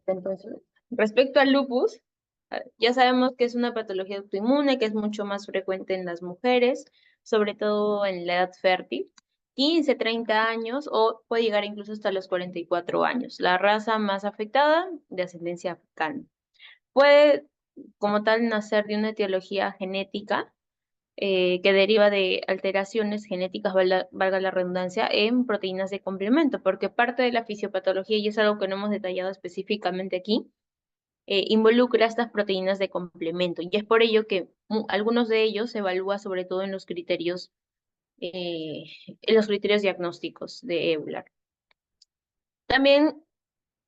Entonces, respecto al lupus, ya sabemos que es una patología autoinmune que es mucho más frecuente en las mujeres, sobre todo en la edad fértil, 15, 30 años o puede llegar incluso hasta los 44 años. La raza más afectada de ascendencia africana. Puede, como tal, nacer de una etiología genética que deriva de alteraciones genéticas, valga la redundancia, en proteínas de complemento, porque parte de la fisiopatología, y es algo que no hemos detallado específicamente aquí, involucra estas proteínas de complemento, y es por ello que algunos de ellos se evalúa sobre todo eh, en los criterios diagnósticos de EULAR. También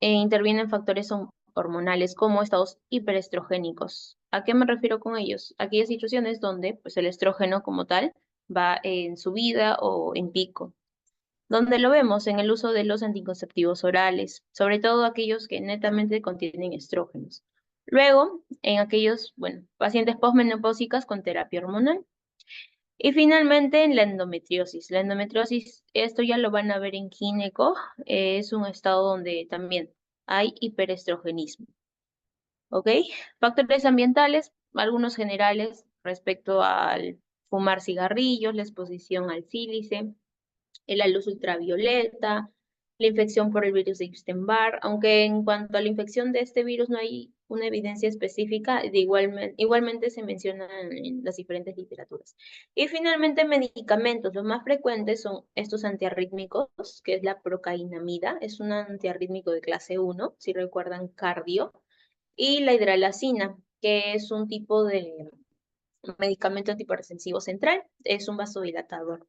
intervienen factores hormonales como estados hiperestrogénicos. ¿A qué me refiero con ellos? Aquellas situaciones donde pues, el estrógeno como tal va en subida o en pico. Donde lo vemos en el uso de los anticonceptivos orales, sobre todo aquellos que netamente contienen estrógenos. Luego, en aquellos, bueno, pacientes posmenopáusicas con terapia hormonal. Y finalmente en la endometriosis. La endometriosis, esto ya lo van a ver en gineco, es un estado donde también hay hiperestrogenismo. ¿Ok? Factores ambientales, algunos generales respecto al fumar cigarrillos, la exposición al sílice, la luz ultravioleta, la infección por el virus de Epstein-Barr, aunque en cuanto a la infección de este virus no hay una evidencia específica, igualmente se menciona en las diferentes literaturas. Y finalmente medicamentos, los más frecuentes son estos antiarrítmicos, que es la procainamida, es un antiarrítmico de clase 1, si recuerdan cardio, y la hidralazina, que es un tipo de medicamento antihipertensivo central, es un vasodilatador.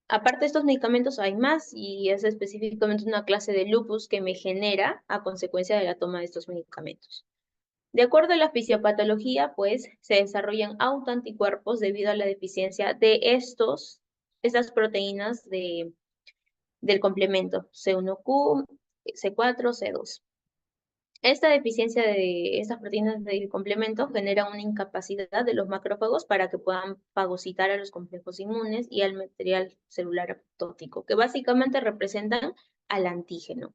Aparte de estos medicamentos hay más y es específicamente una clase de lupus que me genera a consecuencia de la toma de estos medicamentos. De acuerdo a la fisiopatología, pues se desarrollan autoanticuerpos debido a la deficiencia de estas proteínas del complemento C1Q, C4, C2. Esta deficiencia de estas proteínas del complemento genera una incapacidad de los macrófagos para que puedan fagocitar a los complejos inmunes y al material celular apoptótico, que básicamente representan al antígeno.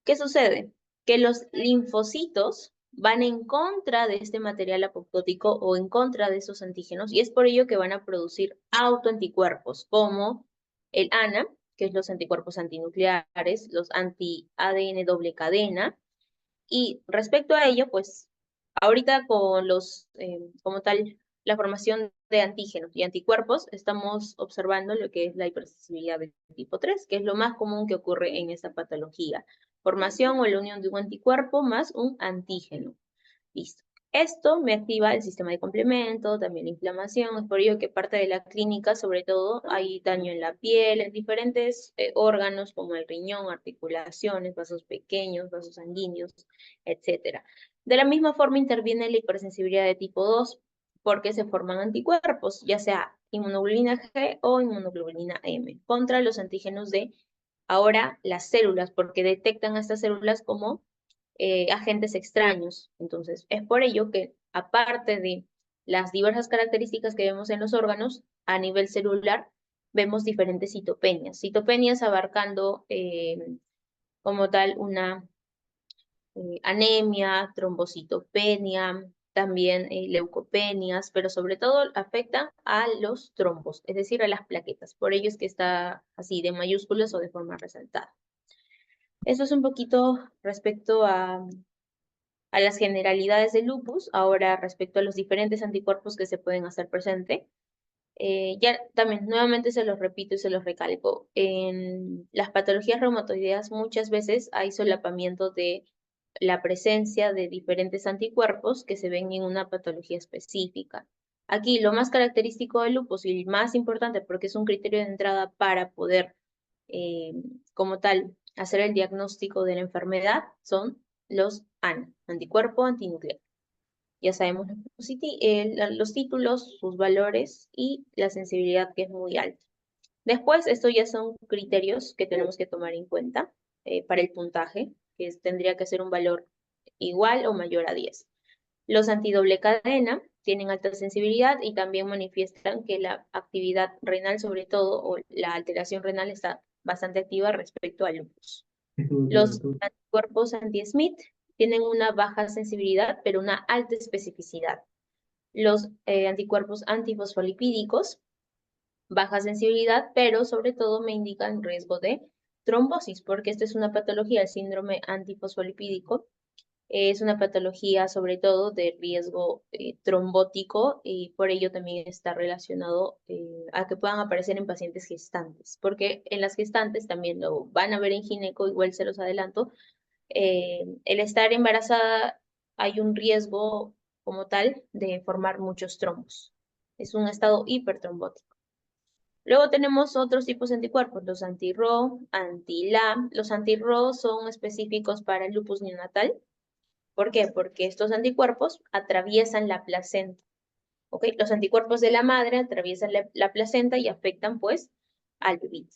¿Qué sucede? Que los linfocitos van en contra de este material apoptótico o en contra de esos antígenos y es por ello que van a producir autoanticuerpos como el ANA, que es los anticuerpos antinucleares, los anti-ADN doble cadena, y respecto a ello, pues ahorita con como tal, la formación de antígenos y anticuerpos, estamos observando lo que es la hipersensibilidad de tipo 3, que es lo más común que ocurre en esta patología. Formación o la unión de un anticuerpo más un antígeno. Listo. Esto me activa el sistema de complemento, también la inflamación, es por ello que parte de la clínica, sobre todo, hay daño en la piel, en diferentes órganos como el riñón, articulaciones, vasos pequeños, vasos sanguíneos, etc. De la misma forma interviene la hipersensibilidad de tipo 2, porque se forman anticuerpos, ya sea inmunoglobulina G o inmunoglobulina M, contra los antígenos de ahora las células, porque detectan a estas células como agentes extraños. Entonces, es por ello que, aparte de las diversas características que vemos en los órganos, a nivel celular, vemos diferentes citopenias. Citopenias abarcando como tal una anemia, trombocitopenia, también leucopenias, pero sobre todo afecta a los trombos, es decir, a las plaquetas. Por ello es que está así de mayúsculas o de forma resaltada. Eso es un poquito respecto a las generalidades del lupus, ahora respecto a los diferentes anticuerpos que se pueden hacer presente. Ya también nuevamente se los repito y se los recalco, en las patologías reumatoideas muchas veces hay solapamiento de la presencia de diferentes anticuerpos que se ven en una patología específica. Aquí lo más característico del lupus y el más importante porque es un criterio de entrada para poder eh, como tal hacer el diagnóstico de la enfermedad son los ANA, anticuerpo antinuclear. Ya sabemos los títulos, sus valores y la sensibilidad que es muy alta. Después, estos ya son criterios que tenemos que tomar en cuenta para el puntaje, que tendría que ser un valor igual o mayor a 10. Los antidoble cadena tienen alta sensibilidad y también manifiestan que la actividad renal, sobre todo, o la alteración renal está bastante activa respecto al lupus. Los anticuerpos anti-Smith tienen una baja sensibilidad, pero una alta especificidad. Los anticuerpos antifosfolipídicos, baja sensibilidad, pero sobre todo me indican riesgo de trombosis, porque esta es una patología, el síndrome antifosfolipídico, es una patología sobre todo de riesgo trombótico y por ello también está relacionado a que puedan aparecer en pacientes gestantes, porque en las gestantes también lo van a ver en gineco, igual se los adelanto, el estar embarazada hay un riesgo como tal de formar muchos trombos. Es un estado hipertrombótico. Luego tenemos otros tipos de anticuerpos, los anti-Ro, anti-LA. Los anti-Ro son específicos para el lupus neonatal. ¿Por qué? Porque estos anticuerpos atraviesan la placenta. ¿Ok? Los anticuerpos de la madre atraviesan la placenta y afectan pues al bebé.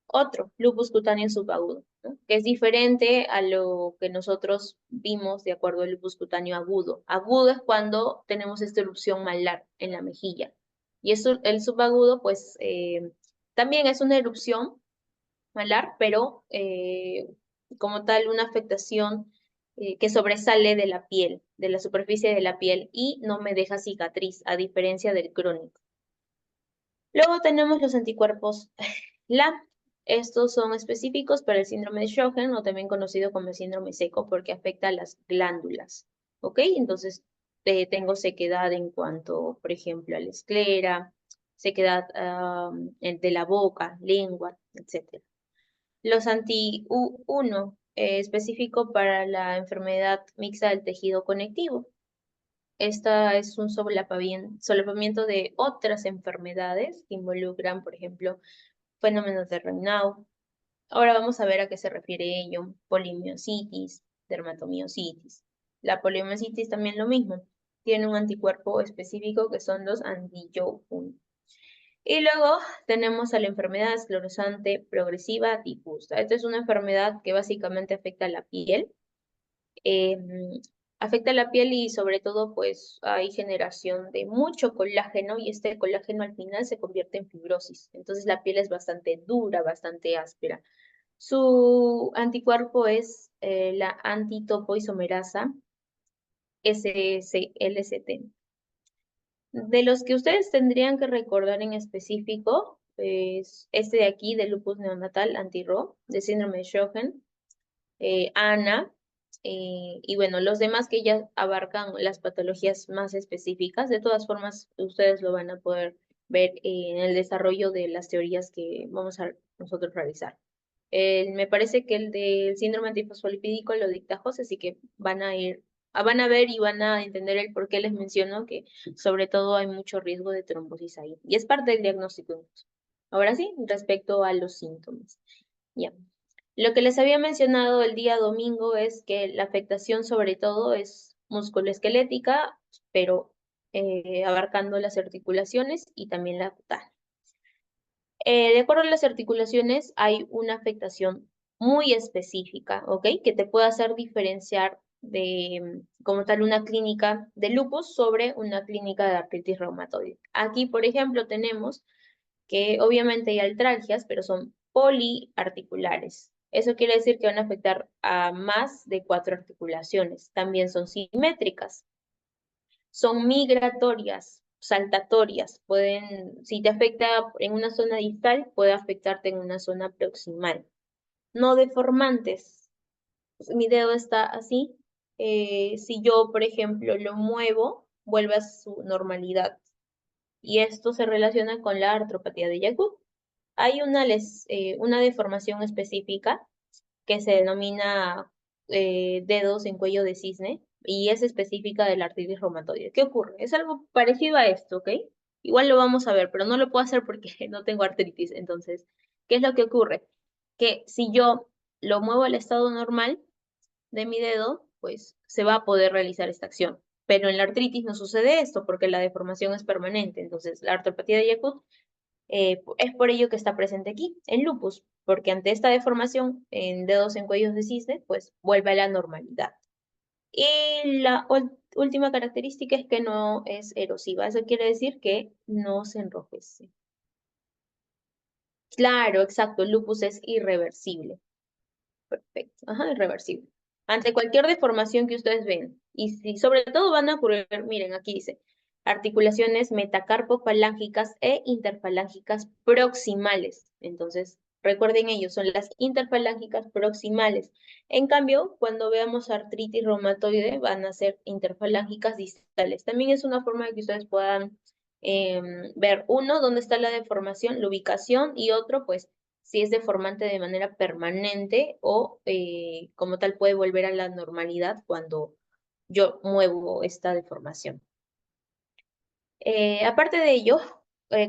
Otro, lupus cutáneo subagudo, ¿no? Que es diferente a lo que nosotros vimos de acuerdo al lupus cutáneo agudo. Agudo es cuando tenemos esta erupción malar en la mejilla. Y eso, el subagudo, pues, también es una erupción malar, pero como tal una afectación que sobresale de la piel, de la superficie de la piel y no me deja cicatriz, a diferencia del crónico. Luego tenemos los anticuerpos LA. Estos son específicos para el síndrome de Sjögren o también conocido como el síndrome seco porque afecta a las glándulas. ¿Ok? Entonces tengo sequedad en cuanto, por ejemplo, a la esclera, sequedad de la boca, lengua, etc. Los anti-U1, específico para la enfermedad mixta del tejido conectivo. Esta es un solapamiento de otras enfermedades que involucran, por ejemplo, fenómenos de Raynaud. Ahora vamos a ver a qué se refiere ello. Polimiositis, dermatomiositis. La polimiositis también lo mismo. Tiene un anticuerpo específico que son los anti-Jo1. Y luego tenemos a la enfermedad esclerosante progresiva difusa. Esta es una enfermedad que básicamente afecta a la piel. Afecta la piel y sobre todo pues hay generación de mucho colágeno y este colágeno al final se convierte en fibrosis. Entonces la piel es bastante dura, bastante áspera. Su anticuerpo es la antitopoisomerasa SSLST. De los que ustedes tendrían que recordar en específico, es este de aquí, de lupus neonatal anti-Ro, de síndrome de Sjögren, ANA, y bueno, los demás que ya abarcan las patologías más específicas. De todas formas, ustedes lo van a poder ver en el desarrollo de las teorías que vamos a nosotros realizar. Me parece que el del síndrome antifosfolipídico lo dicta José, así que van a ver y van a entender el por qué les menciono que sobre todo hay mucho riesgo de trombosis ahí. Y es parte del diagnóstico incluso. Ahora sí, respecto a los síntomas. Ya. Lo que les había mencionado el día domingo es que la afectación sobre todo es musculoesquelética, pero abarcando las articulaciones y también la cutánea. De acuerdo a las articulaciones, hay una afectación muy específica, ¿ok? Que te puede hacer diferenciar de, como tal, una clínica de lupus sobre una clínica de artritis reumatoide. Aquí, por ejemplo, tenemos que obviamente hay artralgias, pero son poliarticulares. Eso quiere decir que van a afectar a más de 4 articulaciones. También son simétricas. Son migratorias, saltatorias. Si te afecta en una zona distal, puede afectarte en una zona proximal. No deformantes. Mi dedo está así. Si yo, por ejemplo, lo muevo, vuelve a su normalidad. Y esto se relaciona con la artropatía de Yagut. Hay una deformación específica que se denomina dedos en cuello de cisne y es específica de la artritis reumatoide. ¿Qué ocurre? Es algo parecido a esto, ¿ok? Igual lo vamos a ver, pero no lo puedo hacer porque no tengo artritis. Entonces, ¿qué es lo que ocurre? Que si yo lo muevo al estado normal de mi dedo, pues se va a poder realizar esta acción. Pero en la artritis no sucede esto porque la deformación es permanente. Entonces, la artropatía de Yagut es por ello que está presente aquí, en lupus, porque ante esta deformación en dedos en cuellos de cisne, pues vuelve a la normalidad. Y la última característica es que no es erosiva, eso quiere decir que no se enrojece. Claro, exacto, el lupus es irreversible. Perfecto. Ajá, irreversible. Ante cualquier deformación que ustedes ven, y si sobre todo van a ocurrir, miren, aquí dice, articulaciones metacarpofalángicas e interfalángicas proximales. Entonces, recuerden ellos, son las interfalángicas proximales. En cambio, cuando veamos artritis reumatoide, van a ser interfalángicas distales. También es una forma de que ustedes puedan ver, uno, dónde está la deformación, la ubicación, y otro, pues, si es deformante de manera permanente o como tal puede volver a la normalidad cuando yo muevo esta deformación. Aparte de ello,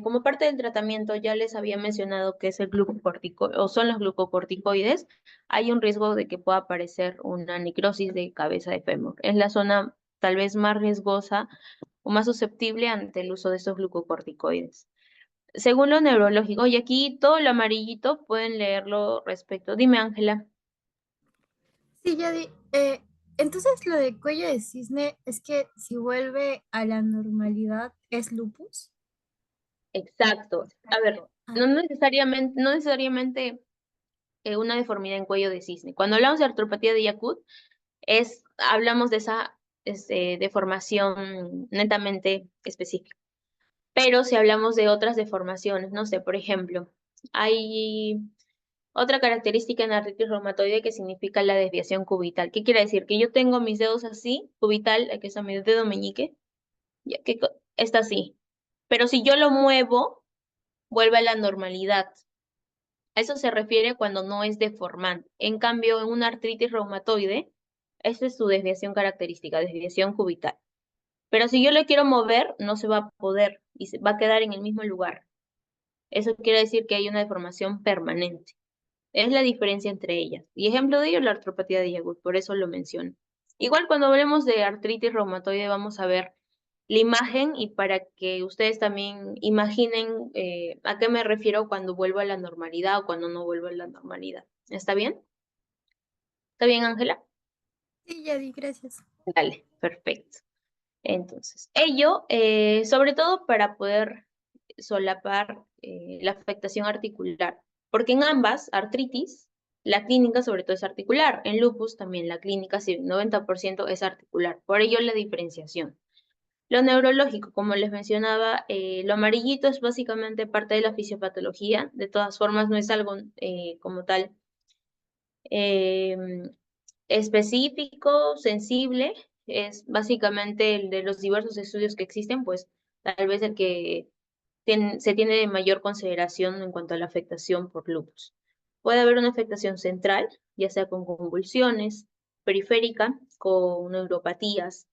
como parte del tratamiento, ya les había mencionado que es el glucocorticoide o son los glucocorticoides, hay un riesgo de que pueda aparecer una necrosis de cabeza de fémur. Es la zona tal vez más riesgosa o más susceptible ante el uso de estos glucocorticoides. Según lo neurológico, y aquí todo lo amarillito pueden leerlo respecto. Dime, Ángela. Sí, ya di. Entonces lo de cuello de cisne es que si vuelve a la normalidad es lupus. Exacto. A ver, Ah, no necesariamente una deformidad en cuello de cisne. Cuando hablamos de artropatía de Yacut, hablamos de esa deformación netamente específica. Pero si hablamos de otras deformaciones, no sé, por ejemplo, hay otra característica en artritis reumatoide que significa la desviación cubital. ¿Qué quiere decir? Que yo tengo mis dedos así, cubital, que es mi dedo meñique, ya que está así. Pero si yo lo muevo, vuelve a la normalidad. A eso se refiere cuando no es deformante. En cambio, en una artritis reumatoide, esa es su desviación característica, desviación cubital. Pero si yo le quiero mover, no se va a poder y se va a quedar en el mismo lugar. Eso quiere decir que hay una deformación permanente. Es la diferencia entre ellas. Y ejemplo de ello, la artropatía de Yagut, por eso lo menciono. Igual cuando hablemos de artritis reumatoide vamos a ver la imagen y para que ustedes también imaginen a qué me refiero cuando vuelvo a la normalidad o cuando no vuelvo a la normalidad. ¿Está bien? ¿Está bien, Ángela? sí, ya di, gracias. Dale, perfecto. Entonces, ello, sobre todo para poder solapar la afectación articular, porque en ambas, artritis, la clínica sobre todo es articular, en lupus también la clínica, sí, 90% es articular, por ello la diferenciación. Lo neurológico, como les mencionaba, lo amarillito es básicamente parte de la fisiopatología, de todas formas no es algo como tal eh, específico, sensible, es básicamente el de los diversos estudios que existen, pues tal vez el que se tiene de mayor consideración en cuanto a la afectación por lupus. Puede haber una afectación central, ya sea con convulsiones, periférica, con neuropatías,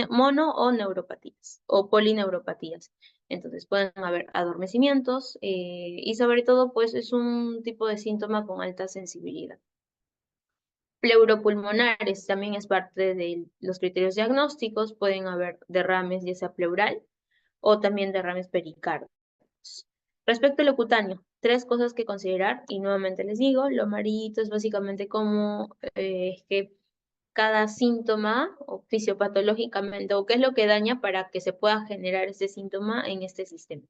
mono o neuropatías, o polineuropatías. Entonces pueden haber adormecimientos y sobre todo pues es un tipo de síntoma con alta sensibilidad. Pleuropulmonares también es parte de los criterios diagnósticos, pueden haber derrames ya sea pleural o también derrames pericárdico. Respecto a lo cutáneo, tres cosas que considerar y nuevamente les digo, lo amarillito es básicamente como es que cada síntoma o fisiopatológicamente o qué es lo que daña para que se pueda generar ese síntoma en este sistema.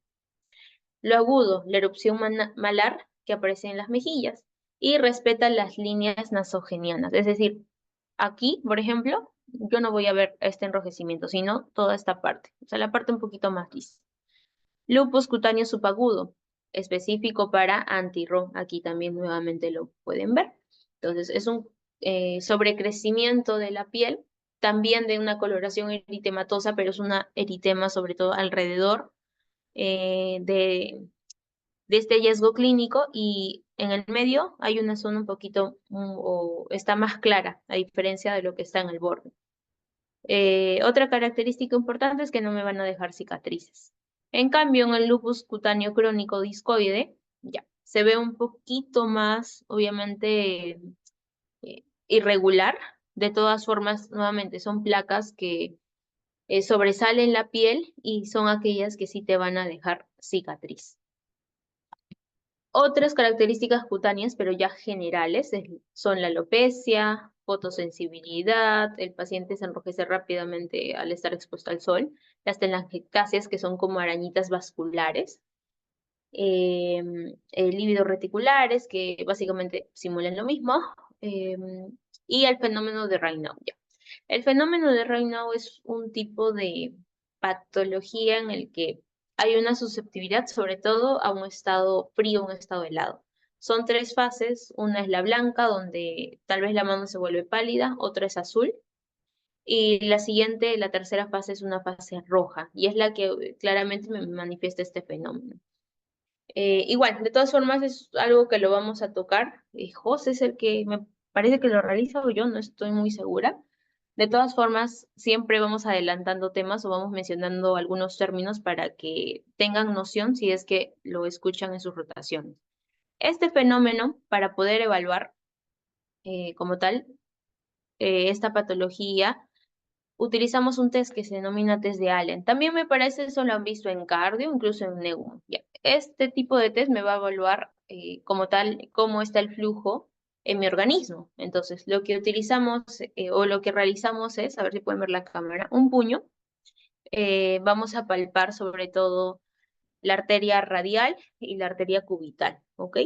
Lo agudo, la erupción malar que aparece en las mejillas y respeta las líneas nasogenianas, es decir, aquí, por ejemplo, yo no voy a ver este enrojecimiento, sino toda esta parte, o sea, la parte un poquito más lisa. Lupus cutáneo subagudo, específico para anti-RO. Aquí también nuevamente lo pueden ver. Entonces, es un sobrecrecimiento de la piel, también de una coloración eritematosa, pero es una eritema sobre todo alrededor de este hallazgo clínico y en el medio hay una zona un poquito o está más clara, a diferencia de lo que está en el borde. Otra característica importante es que no me van a dejar cicatrices. En cambio, en el lupus cutáneo crónico discoide, ya, se ve un poquito más, obviamente, irregular. De todas formas, nuevamente, son placas que sobresalen la piel y son aquellas que sí te van a dejar cicatriz. Otras características cutáneas, pero ya generales, son la alopecia, fotosensibilidad, el paciente se enrojece rápidamente al estar expuesto al sol, las telangiectasias, que son como arañitas vasculares, lívidos reticulares, que básicamente simulan lo mismo, y el fenómeno de Raynaud. Ya. El fenómeno de Raynaud es un tipo de patología en el que hay una susceptibilidad, sobre todo a un estado frío, un estado helado. Son tres fases, una es la blanca, donde tal vez la mano se vuelve pálida, otra es azul, y la siguiente, la tercera fase es una fase roja, y es la que claramente me manifiesta este fenómeno. Igual, de todas formas es algo que lo vamos a tocar. José es el que me parece que lo realiza o yo, no estoy muy segura. De todas formas, siempre vamos adelantando temas o vamos mencionando algunos términos para que tengan noción si es que lo escuchan en sus rotaciones. Este fenómeno, para poder evaluar como tal esta patología, utilizamos un test que se denomina test de Allen. También me parece eso lo han visto en cardio, incluso en neuro. Ya. Este tipo de test me va a evaluar como tal cómo está el flujo en mi organismo. Entonces, lo que utilizamos o lo que realizamos es, a ver si pueden ver la cámara, un puño. Vamos a palpar sobre todo la arteria radial y la arteria cubital, ¿ok?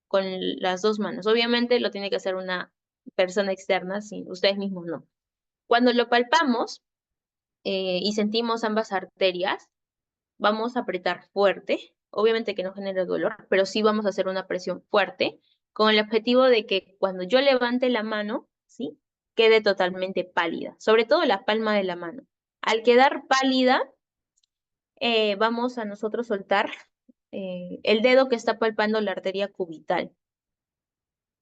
Con las dos manos. Obviamente lo tiene que hacer una persona externa, si ustedes mismos no. Cuando lo palpamos, y sentimos ambas arterias, vamos a apretar fuerte, obviamente que no genere dolor, pero sí vamos a hacer una presión fuerte con el objetivo de que cuando yo levante la mano, ¿sí? Quede totalmente pálida, sobre todo la palma de la mano. Al quedar pálida, vamos a nosotros soltar el dedo que está palpando la arteria cubital.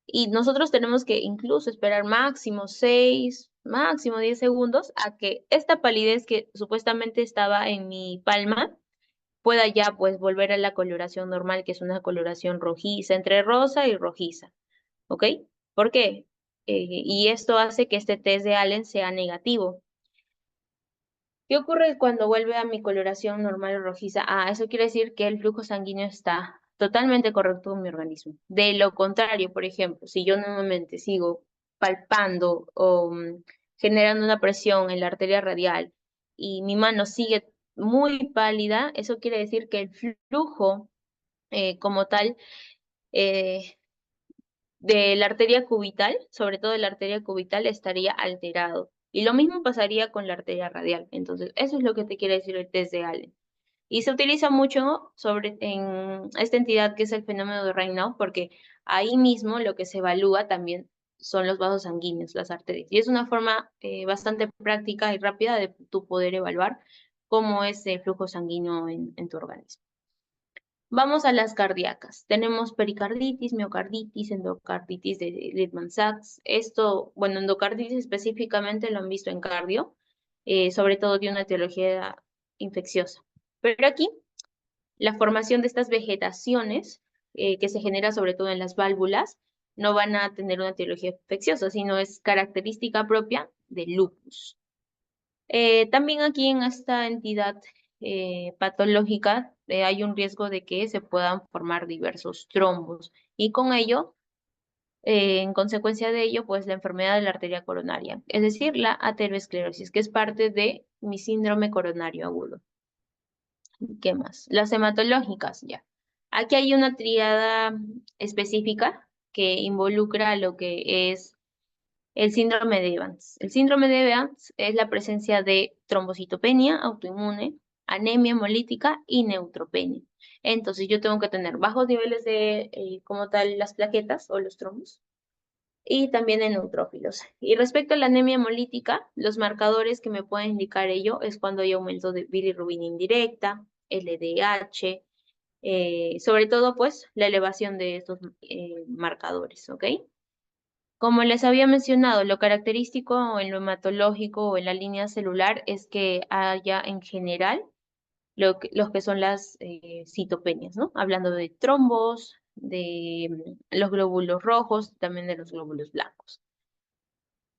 Y nosotros tenemos que incluso esperar máximo 6, máximo 10 segundos a que esta palidez que supuestamente estaba en mi palma pueda ya pues volver a la coloración normal, que es una coloración rojiza, entre rosa y rojiza. ¿Ok? ¿Por qué? Y esto hace que este test de Allen sea negativo. ¿Qué ocurre cuando vuelve a mi coloración normal rojiza? Ah, eso quiere decir que el flujo sanguíneo está totalmente correcto en mi organismo. De lo contrario, por ejemplo, si yo nuevamente sigo palpando o generando una presión en la arteria radial y mi mano sigue muy pálida, eso quiere decir que el flujo como tal eh, de la arteria cubital, sobre todo de la arteria cubital, estaría alterado. Y lo mismo pasaría con la arteria radial. Entonces, eso es lo que te quiere decir el test de Allen. Y se utiliza mucho en esta entidad que es el fenómeno de Raynaud, porque ahí mismo lo que se evalúa también son los vasos sanguíneos, las arterias. Y es una forma bastante práctica y rápida de tu poder evaluar cómo es el flujo sanguíneo en tu organismo. Vamos a las cardíacas. Tenemos pericarditis, miocarditis, endocarditis de Lippmann-Sachs. Esto, bueno, endocarditis específicamente lo han visto en cardio, sobre todo de una etiología infecciosa. Pero aquí, la formación de estas vegetaciones, que se genera sobre todo en las válvulas, no van a tener una etiología infecciosa, sino es característica propia del lupus. También aquí en esta entidad patológica hay un riesgo de que se puedan formar diversos trombos y con ello, en consecuencia de ello, pues la enfermedad de la arteria coronaria, es decir, la aterosclerosis, que es parte de mi síndrome coronario agudo. ¿Qué más? Las hematológicas, ya. Aquí hay una tríada específica que involucra lo que es el síndrome de Evans. El síndrome de Evans es la presencia de trombocitopenia autoinmune, anemia hemolítica y neutropenia. Entonces yo tengo que tener bajos niveles de, como tal, las plaquetas o los trombos y también de neutrófilos. Y respecto a la anemia hemolítica, los marcadores que me pueden indicar ello es cuando hay aumento de bilirrubina indirecta, LDH, sobre todo pues la elevación de estos marcadores, ¿ok? Como les había mencionado, lo característico en lo hematológico o en la línea celular es que haya en general los que son las citopenias, ¿no? Hablando de trombos, de los glóbulos rojos, también de los glóbulos blancos.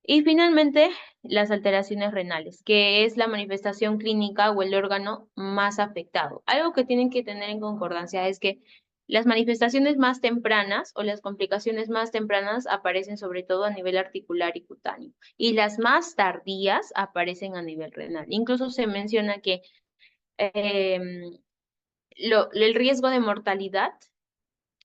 Y finalmente, las alteraciones renales, que es la manifestación clínica o el órgano más afectado. Algo que tienen que tener en concordancia es que las manifestaciones más tempranas o las complicaciones más tempranas aparecen sobre todo a nivel articular y cutáneo, y las más tardías aparecen a nivel renal. Incluso se menciona que el riesgo de mortalidad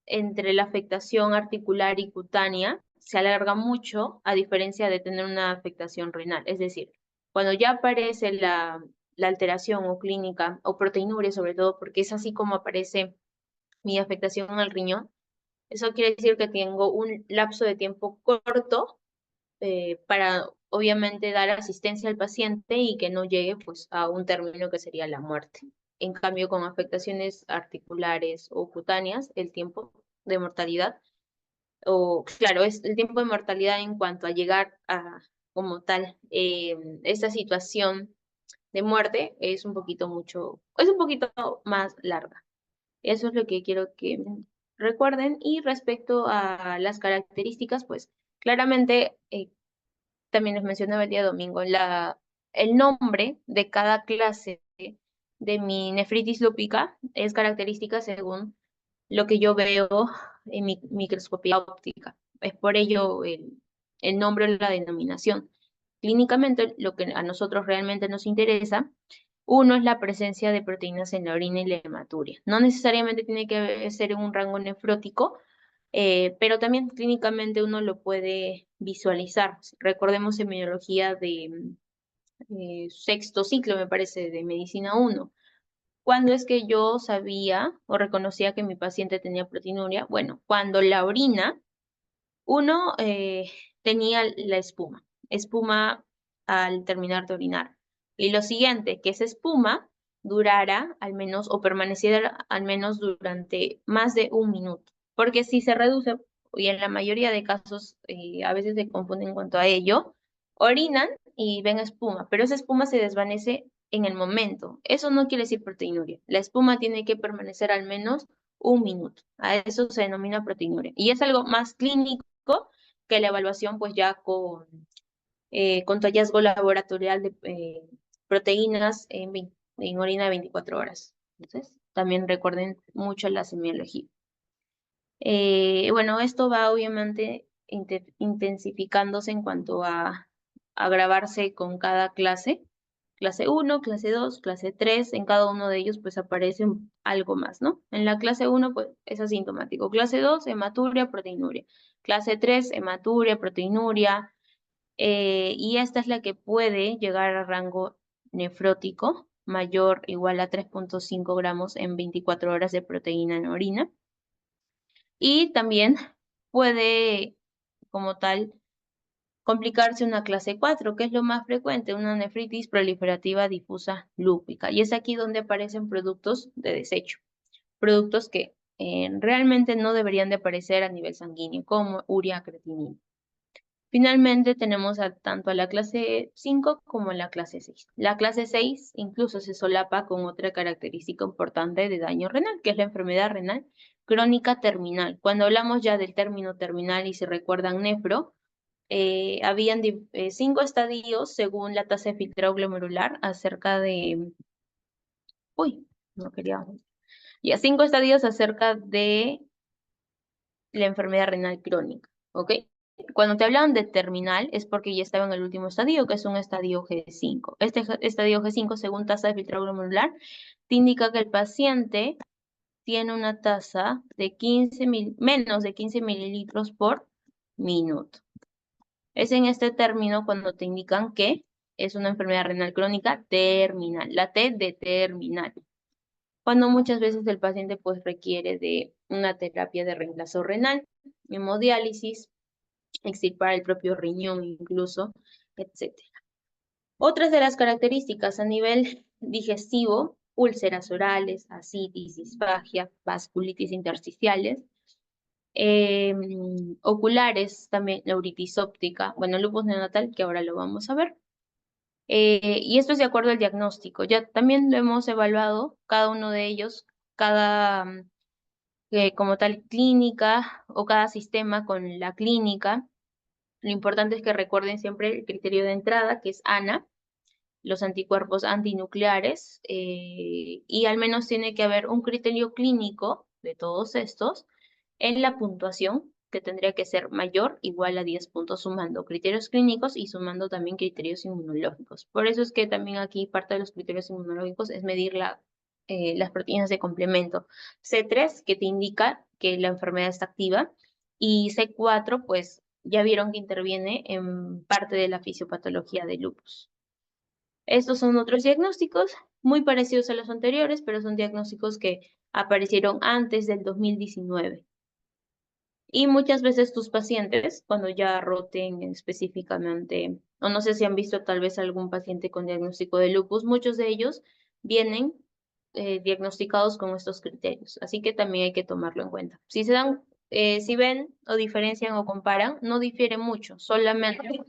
entre la afectación articular y cutánea se alarga mucho a diferencia de tener una afectación renal. Es decir, cuando ya aparece la alteración o clínica o proteinuria sobre todo, porque es así como aparece mi afectación al riñón, eso quiere decir que tengo un lapso de tiempo corto para obviamente dar asistencia al paciente y que no llegue pues a un término que sería la muerte. En cambio, con afectaciones articulares o cutáneas, el tiempo de mortalidad, o claro, es el tiempo de mortalidad en cuanto a llegar a como tal esta situación de muerte es un poquito más larga. Eso es lo que quiero que recuerden. Y respecto a las características, pues claramente también les mencionaba el día domingo, el nombre de cada clase de mi nefritis lúpica es característica según lo que yo veo en mi microscopía óptica. Es por ello el nombre o la denominación. Clínicamente, lo que a nosotros realmente nos interesa, uno es la presencia de proteínas en la orina y la hematuria. No necesariamente tiene que ser en un rango nefrótico, pero también clínicamente uno lo puede visualizar. Recordemos semiología de sexto ciclo, me parece, de medicina uno. ¿Cuándo es que yo sabía o reconocía que mi paciente tenía proteinuria? Bueno, cuando la orina, uno tenía la espuma al terminar de orinar. Y lo siguiente, que esa espuma durara al menos o permaneciera al menos durante más de un minuto. Porque si se reduce, y en la mayoría de casos a veces se confunden en cuanto a ello, orinan y ven espuma, pero esa espuma se desvanece en el momento. Eso no quiere decir proteinuria. La espuma tiene que permanecer al menos un minuto. A eso se denomina proteinuria. Y es algo más clínico que la evaluación pues ya con tu hallazgo laboratorial de proteínas en orina de 24 horas. Entonces, también recuerden mucho la semiología. Bueno, esto va obviamente intensificándose en cuanto a agravarse con cada clase. Clase 1, clase 2, clase 3, en cada uno de ellos pues aparece algo más, ¿no? En la clase 1 pues es asintomático. Clase 2, hematuria, proteinuria. Clase 3, hematuria, proteinuria. Y esta es la que puede llegar a rango nefrótico mayor o igual a 3.5 gramos en 24 horas de proteína en orina. Y también puede, como tal, complicarse una clase 4, que es lo más frecuente, una nefritis proliferativa difusa lúpica. Y es aquí donde aparecen productos de desecho, productos que realmente no deberían de aparecer a nivel sanguíneo, como urea, creatinina. Finalmente tenemos tanto a la clase 5 como a la clase 6. La clase 6 incluso se solapa con otra característica importante de daño renal, que es la enfermedad renal crónica terminal. Cuando hablamos ya del término terminal y se recuerdan nefro, habían 5 estadios según la tasa de filtrado glomerular acerca de... Uy, no quería... Ya, 5 estadios acerca de la enfermedad renal crónica, ¿ok? Cuando te hablan de terminal es porque ya estaba en el último estadio, que es un estadio G5. Este estadio G5, según tasa de filtrado glomerular, te indica que el paciente tiene una tasa de menos de 15 mililitros por minuto. Es en este término cuando te indican que es una enfermedad renal crónica terminal, la T de terminal. Cuando muchas veces el paciente pues requiere de una terapia de reemplazo renal, hemodiálisis, extirpar el propio riñón incluso, etc. Otras de las características a nivel digestivo, úlceras orales, ascitis, disfagia, vasculitis intersticiales, oculares, también neuritis óptica, bueno, lupus neonatal, que ahora lo vamos a ver. Y esto es de acuerdo al diagnóstico. Ya también lo hemos evaluado, cada uno de ellos, cada como tal clínica o cada sistema con la clínica. Lo importante es que recuerden siempre el criterio de entrada, que es ANA, los anticuerpos antinucleares, y al menos tiene que haber un criterio clínico de todos estos en la puntuación, que tendría que ser mayor, igual a 10 puntos, sumando criterios clínicos y sumando también criterios inmunológicos. Por eso es que también aquí parte de los criterios inmunológicos es medir las proteínas de complemento. C3, que te indica que la enfermedad está activa, y C4, pues ya vieron que interviene en parte de la fisiopatología del lupus. Estos son otros diagnósticos muy parecidos a los anteriores, pero son diagnósticos que aparecieron antes del 2019. Y muchas veces tus pacientes, cuando ya roten específicamente, o no sé si han visto tal vez algún paciente con diagnóstico de lupus, muchos de ellos vienen diagnosticados con estos criterios. Así que también hay que tomarlo en cuenta. Si ven o diferencian o comparan, no difiere mucho, solamente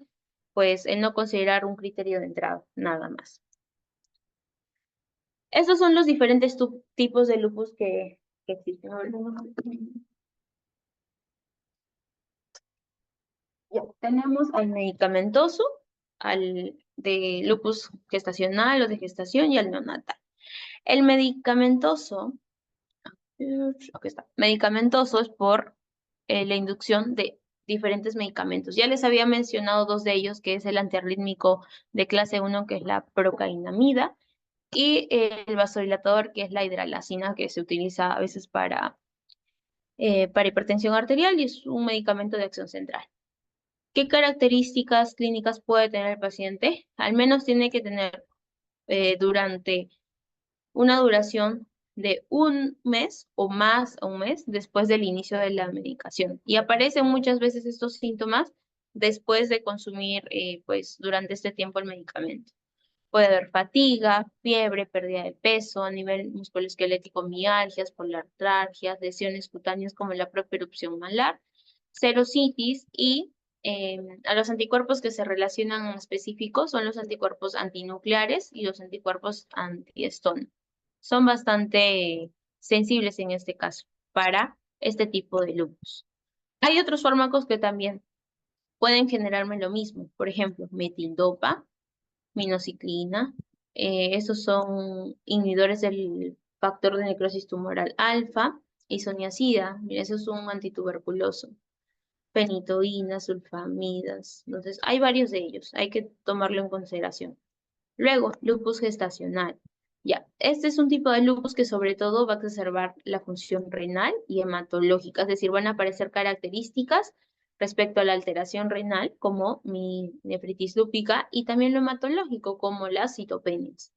pues el no considerar un criterio de entrada, nada más. Estos son los diferentes tipos de lupus que existen. Ya, tenemos al medicamentoso, al de lupus gestacional o de gestación y al neonatal. El medicamentoso, aquí está, medicamentoso es por la inducción de diferentes medicamentos. Ya les había mencionado dos de ellos, que es el antiarrítmico de clase 1, que es la procainamida, y el vasodilatador, que es la hidralazina, que se utiliza a veces para hipertensión arterial y es un medicamento de acción central. ¿Qué características clínicas puede tener el paciente? Al menos tiene que tener durante una duración de un mes o más a un mes después del inicio de la medicación. Y aparecen muchas veces estos síntomas después de consumir, pues, durante este tiempo el medicamento. Puede haber fatiga, fiebre, pérdida de peso, a nivel musculoesquelético, mialgias, polartralgias, lesiones cutáneas como la propia erupción malar, serositis y a los anticuerpos que se relacionan específicos son los anticuerpos antinucleares y los anticuerpos antiestón. Son bastante sensibles en este caso para este tipo de lupus. Hay otros fármacos que también pueden generarme lo mismo, por ejemplo, metildopa, minociclina. Estos son inhibidores del factor de necrosis tumoral alfa, isoniazida, mira, eso es un antituberculoso, fenitoína, sulfamidas. Entonces, hay varios de ellos, hay que tomarlo en consideración. Luego, lupus gestacional. Ya, este es un tipo de lupus que sobre todo va a exacerbar la función renal y hematológica, es decir, van a aparecer características respecto a la alteración renal, como mi nefritis lúpica, y también lo hematológico, como las citopenias.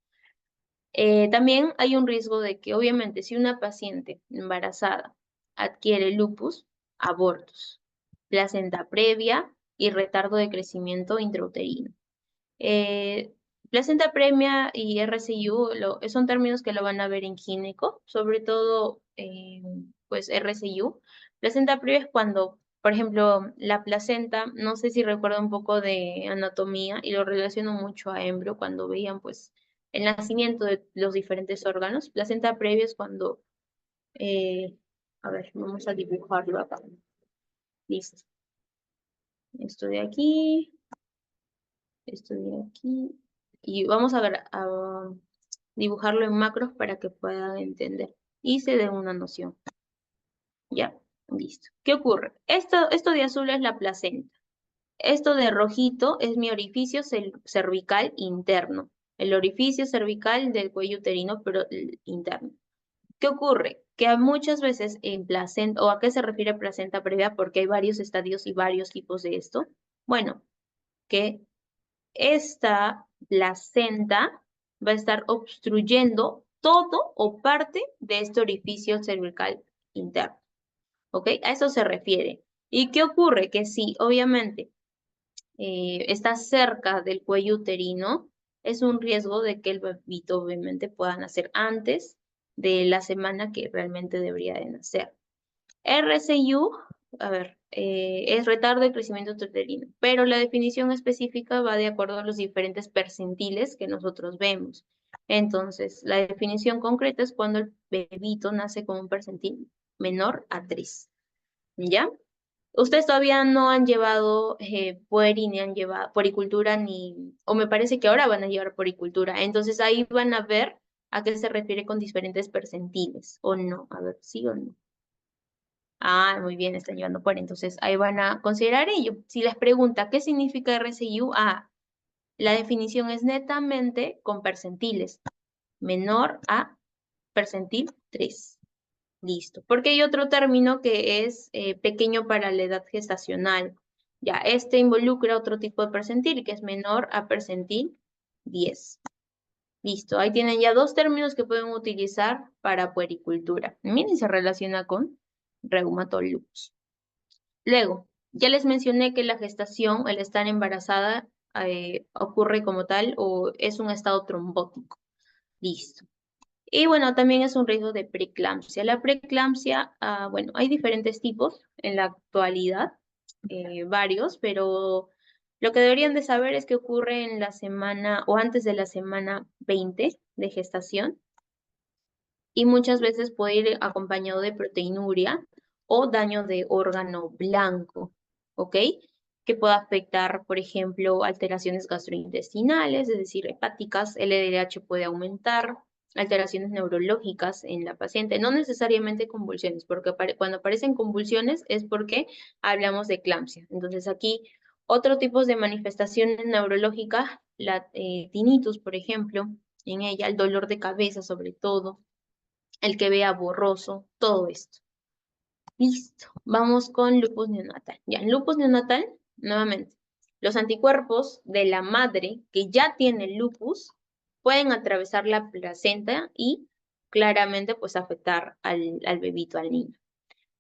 También hay un riesgo de que, obviamente, si una paciente embarazada adquiere lupus, abortos, placenta previa y retardo de crecimiento intrauterino. Eh, Placenta previa y RCIU son términos que lo van a ver en gineco, sobre todo pues RCIU. Placenta previa es cuando, por ejemplo, la placenta, no sé si recuerda un poco de anatomía y lo relaciono mucho a embrio cuando veían pues el nacimiento de los diferentes órganos. Placenta previa es cuando, eh, a ver, vamos a dibujarlo acá. Listo. Esto de aquí. Estoy aquí. Y vamos a dibujarlo en macros para que puedan entender y se den una noción. Ya, listo. ¿Qué ocurre? Esto de azul es la placenta. Esto de rojito es mi orificio cervical interno. El orificio cervical del cuello uterino, pero interno. ¿Qué ocurre? Que muchas veces en placenta, o a qué se refiere placenta previa, porque hay varios estadios y varios tipos de esto. Bueno, que esta placenta va a estar obstruyendo todo o parte de este orificio cervical interno. ¿Ok? A eso se refiere. ¿Y qué ocurre? Que sí, obviamente, está cerca del cuello uterino, es un riesgo de que el bebito obviamente pueda nacer antes de la semana que realmente debería de nacer. RCU, a ver, es retardo de crecimiento uterino, pero la definición específica va de acuerdo a los diferentes percentiles que nosotros vemos. Entonces, la definición concreta es cuando el bebito nace con un percentil menor a 3. ¿Ya? Ustedes todavía no han llevado pueri, ni han llevado poricultura, o me parece que ahora van a llevar poricultura. Entonces, ahí van a ver a qué se refiere con diferentes percentiles, o no. A ver, sí o no. Ah, muy bien, están llevando por. Entonces, ahí van a considerar ello. Si les pregunta qué significa RCIU, la definición es netamente con percentiles. Menor a percentil 3. Listo. Porque hay otro término que es pequeño para la edad gestacional. Ya, este involucra otro tipo de percentil que es menor a percentil 10. Listo, ahí tienen ya dos términos que pueden utilizar para puericultura. Miren, se relaciona con reumatolupus. Luego, ya les mencioné que la gestación, el estar embarazada, ocurre como tal o es un estado trombótico. Listo. Y bueno, también es un riesgo de preeclampsia. La preeclampsia, bueno, hay diferentes tipos en la actualidad, varios, pero lo que deberían de saber es que ocurre en la semana o antes de la semana 20 de gestación y muchas veces puede ir acompañado de proteinuria o daño de órgano blanco, ¿ok? Que puede afectar, por ejemplo, alteraciones gastrointestinales, es decir, hepáticas, el LDH puede aumentar, alteraciones neurológicas en la paciente, no necesariamente convulsiones, porque cuando aparecen convulsiones es porque hablamos de eclampsia. Entonces aquí otro tipo de manifestaciones neurológicas, la tinnitus, por ejemplo, en ella, el dolor de cabeza sobre todo, el que vea borroso, todo esto. Listo, vamos con lupus neonatal. Ya, en lupus neonatal, nuevamente, los anticuerpos de la madre que ya tiene lupus pueden atravesar la placenta y claramente pues afectar al bebito, al niño.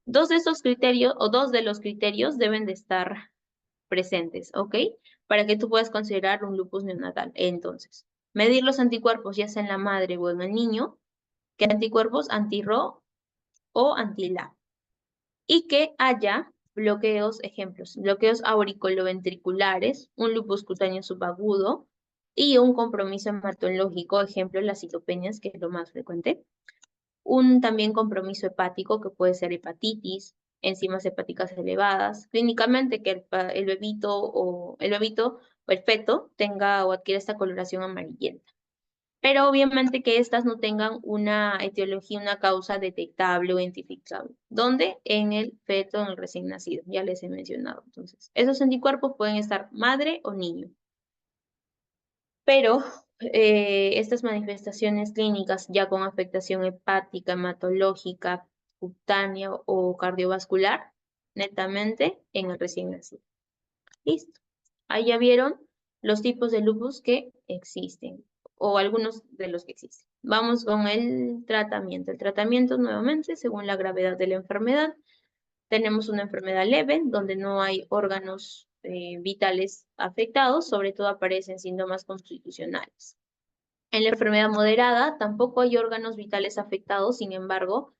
Dos de esos criterios o dos de los criterios deben de estar presentes, ¿ok? Para que tú puedas considerar un lupus neonatal. Entonces, medir los anticuerpos ya sea en la madre o en el niño, que anticuerpos anti-RO o anti-LA. Y que haya bloqueos, ejemplos, bloqueos auriculoventriculares, un lupus cutáneo subagudo y un compromiso hematológico, ejemplo, las citopenias, que es lo más frecuente. Un también compromiso hepático, que puede ser hepatitis, enzimas hepáticas elevadas. Clínicamente, que el bebito o el feto tenga o adquiera esta coloración amarillenta, pero obviamente que estas no tengan una etiología, una causa detectable o identificable. ¿Dónde? En el feto, en el recién nacido, ya les he mencionado. Entonces, esos anticuerpos pueden estar madre o niño, pero estas manifestaciones clínicas ya con afectación hepática, hematológica, cutánea o cardiovascular, netamente en el recién nacido. Listo. Ahí ya vieron los tipos de lupus que existen, o algunos de los que existen. Vamos con el tratamiento. El tratamiento, nuevamente, según la gravedad de la enfermedad. Tenemos una enfermedad leve, donde no hay órganos vitales afectados, sobre todo aparecen síntomas constitucionales. En la enfermedad moderada, tampoco hay órganos vitales afectados, sin embargo,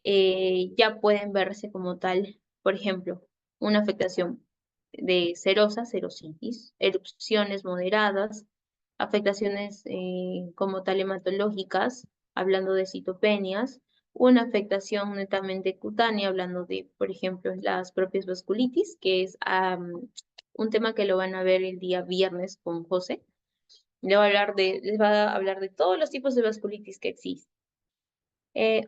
ya pueden verse como tal, por ejemplo, una afectación de serosa, serositis, erupciones moderadas, afectaciones como tal hematológicas, hablando de citopenias, una afectación netamente cutánea, hablando de, por ejemplo, las propias vasculitis, que es un tema que lo van a ver el día viernes con José. Les va a hablar de todos los tipos de vasculitis que existen.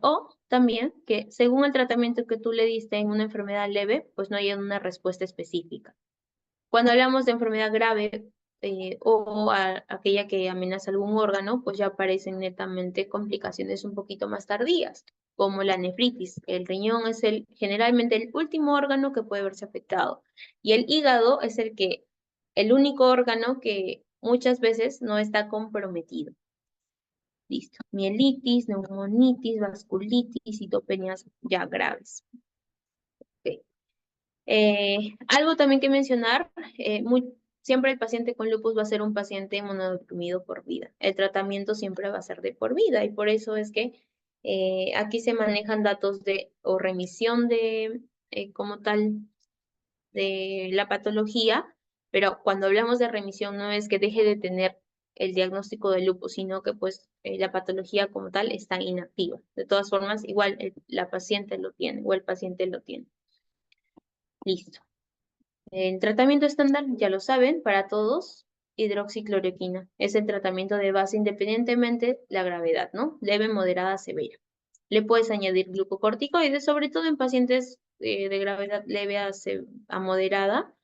O también que según el tratamiento que tú le diste en una enfermedad leve, pues no haya una respuesta específica. Cuando hablamos de enfermedad grave o aquella que amenaza algún órgano, pues ya aparecen netamente complicaciones un poquito más tardías, como la nefritis. El riñón es generalmente el último órgano que puede verse afectado. Y el hígado es el único órgano que muchas veces no está comprometido. Listo. Mielitis, neumonitis, vasculitis, citopenias ya graves. Okay. Algo también que mencionar, siempre el paciente con lupus va a ser un paciente inmunodeprimido por vida. El tratamiento siempre va a ser de por vida y por eso es que aquí se manejan datos de o remisión de como tal de la patología, pero cuando hablamos de remisión no es que deje de tener el diagnóstico de lupus, sino que pues la patología como tal está inactiva. De todas formas, igual la paciente lo tiene o el paciente lo tiene. Listo. El tratamiento estándar, ya lo saben, para todos, hidroxicloroquina. Es el tratamiento de base independientemente la gravedad, ¿no? Leve, moderada, severa. Le puedes añadir glucocorticoides, sobre todo en pacientes de gravedad leve a moderada,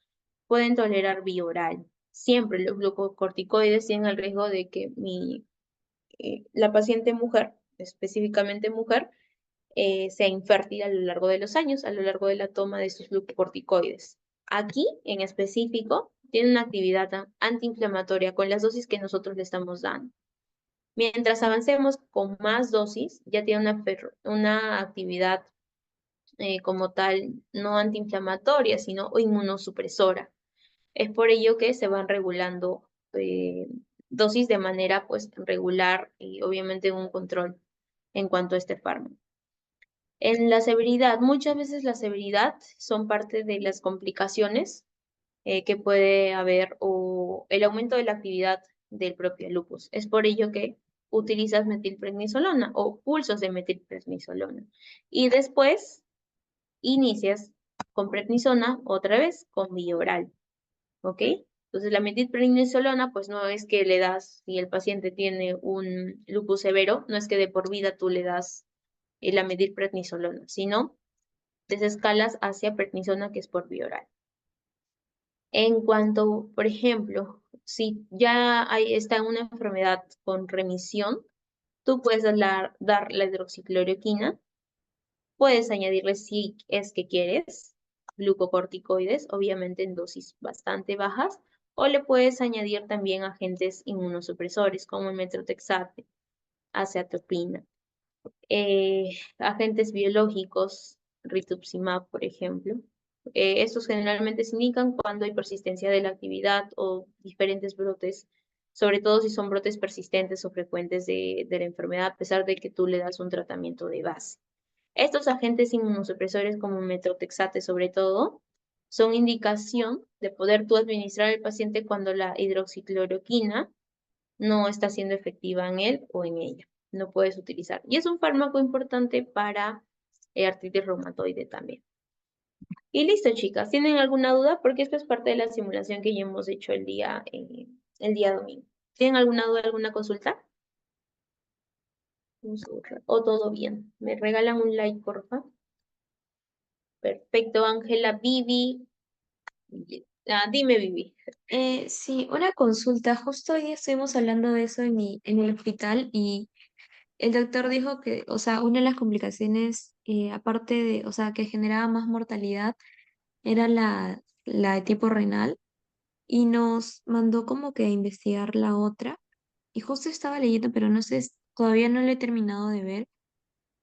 pueden tolerar vía oral. Siempre los glucocorticoides tienen el riesgo de que la paciente mujer, específicamente mujer, sea infértil a lo largo de los años, a lo largo de la toma de sus glucocorticoides. aquí en específico tiene una actividad antiinflamatoria con las dosis que nosotros le estamos dando. Mientras avancemos con más dosis, ya tiene una actividad como tal no antiinflamatoria, sino inmunosupresora. Es por ello que se van regulando dosis de manera pues regular y obviamente un control en cuanto a este fármaco. En la severidad, muchas veces la severidad son parte de las complicaciones que puede haber o el aumento de la actividad del propio lupus. Es por ello que utilizas metilprednisolona o pulsos de metilprednisolona. Y después inicias con prednisona otra vez con vía oral. ¿Ok? Entonces la metilprednisolona, pues no es que le das, si el paciente tiene un lupus severo, no es que de por vida tú le das la metilprednisolona, sino desescalas hacia prednisona, que es por vía oral. En cuanto, por ejemplo, si ya está en una enfermedad con remisión, tú puedes dar la hidroxicloroquina, puedes añadirle si es que quieres glucocorticoides, obviamente en dosis bastante bajas, o le puedes añadir también agentes inmunosupresores como el metrotexate, acetopina, agentes biológicos, rituximab, por ejemplo. Estos generalmente se indican cuando hay persistencia de la actividad o diferentes brotes, sobre todo si son brotes persistentes o frecuentes de la enfermedad, a pesar de que tú le das un tratamiento de base. Estos agentes inmunosupresores como metrotexate sobre todo, son indicación de poder tú administrar al paciente cuando la hidroxicloroquina no está siendo efectiva en él o en ella. No puedes utilizar. Y es un fármaco importante para artritis reumatoide también. Y listo, chicas. ¿Tienen alguna duda? Porque esto es parte de la simulación que ya hemos hecho el día domingo. ¿Tienen alguna duda, alguna consulta? ¿O todo bien? ¿Me regalan un like, porfa? Perfecto, Ángela, Vivi. Dime, Vivi. Sí, una consulta. Justo hoy día estuvimos hablando de eso en el hospital y el doctor dijo que, o sea, una de las complicaciones, aparte de, o sea, que generaba más mortalidad, era la de tipo renal y nos mandó como que a investigar la otra. Y justo estaba leyendo, pero no sé, todavía no lo he terminado de ver,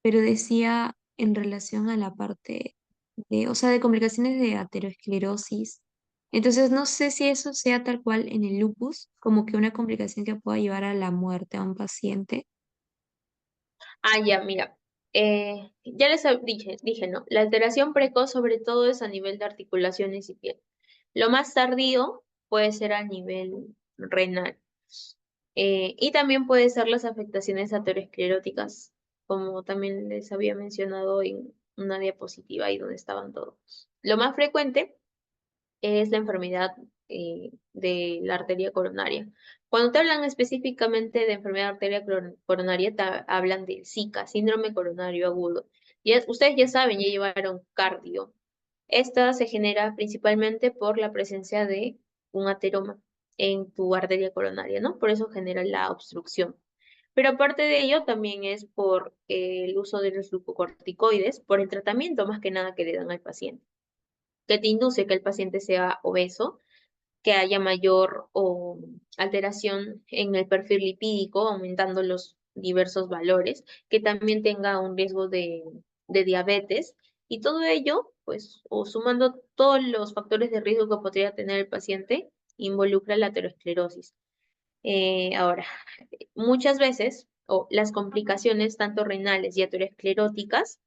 pero decía en relación a la parte de, o sea, de complicaciones de aterosclerosis. Entonces, no sé si eso sea tal cual en el lupus, como que una complicación que pueda llevar a la muerte a un paciente. Ya, mira. Ya dije, ¿no? La alteración precoz sobre todo es a nivel de articulaciones y piel. Lo más tardío puede ser a nivel renal. Y también puede ser las afectaciones ateroscleróticas, como también les había mencionado en una diapositiva ahí donde estaban todos. Lo más frecuente es la enfermedad de la arteria coronaria. Cuando te hablan específicamente de enfermedad de arteria coronaria, te hablan de SICA, síndrome coronario agudo. Y ustedes ya saben, ya llevaron cardio. Esta se genera principalmente por la presencia de un ateroma en tu arteria coronaria, ¿no? Por eso genera la obstrucción. Pero aparte de ello, también es por el uso de los glucocorticoides, por el tratamiento más que nada que le dan al paciente, que te induce que el paciente sea obeso, que haya mayor alteración en el perfil lipídico, aumentando los diversos valores, que también tenga un riesgo de diabetes y todo ello, pues, o sumando todos los factores de riesgo que podría tener el paciente, involucra la aterosclerosis. Ahora, muchas veces, o las complicaciones tanto renales y ateroscleróticas,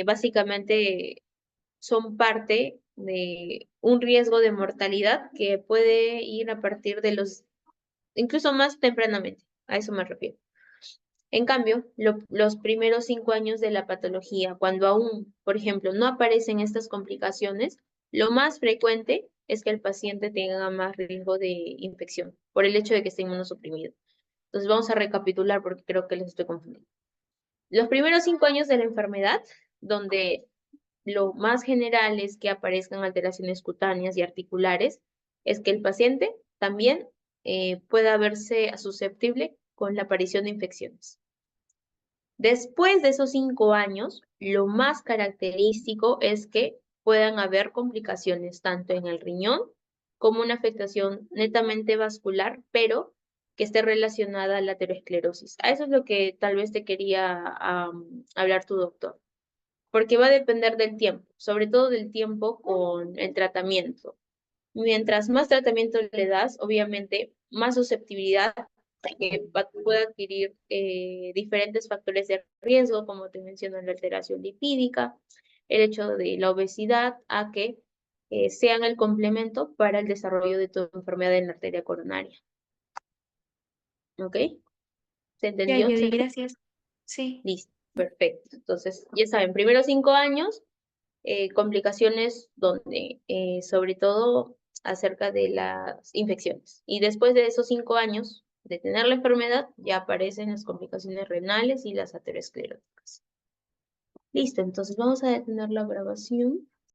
básicamente son parte de un riesgo de mortalidad que puede ir a partir de incluso más tempranamente, a eso me refiero. En cambio, los primeros 5 años de la patología, cuando aún, por ejemplo, no aparecen estas complicaciones, lo más frecuente es que el paciente tenga más riesgo de infección por el hecho de que esté inmunosuprimido. Entonces vamos a recapitular porque creo que les estoy confundiendo. Los primeros 5 años de la enfermedad, donde lo más general es que aparezcan alteraciones cutáneas y articulares, es que el paciente también pueda verse susceptible con la aparición de infecciones. Después de esos 5 años, lo más característico es que puedan haber complicaciones tanto en el riñón como una afectación netamente vascular, pero que esté relacionada a la aterosclerosis. A eso es lo que tal vez te quería hablar tu doctor, porque va a depender del tiempo, sobre todo del tiempo con el tratamiento. Mientras más tratamiento le das, obviamente, más susceptibilidad que puede adquirir diferentes factores de riesgo, como te menciono, la alteración lipídica, el hecho de la obesidad, a que sean el complemento para el desarrollo de tu enfermedad en la arteria coronaria. ¿Ok? ¿Se Ya, entendió? Judy, gracias. Sí. Listo, perfecto. Entonces, ya saben, primeros 5 años, complicaciones donde, sobre todo acerca de las infecciones. Y después de esos 5 años de tener la enfermedad, ya aparecen las complicaciones renales y las ateroscleróticas. Listo, entonces vamos a detener la grabación.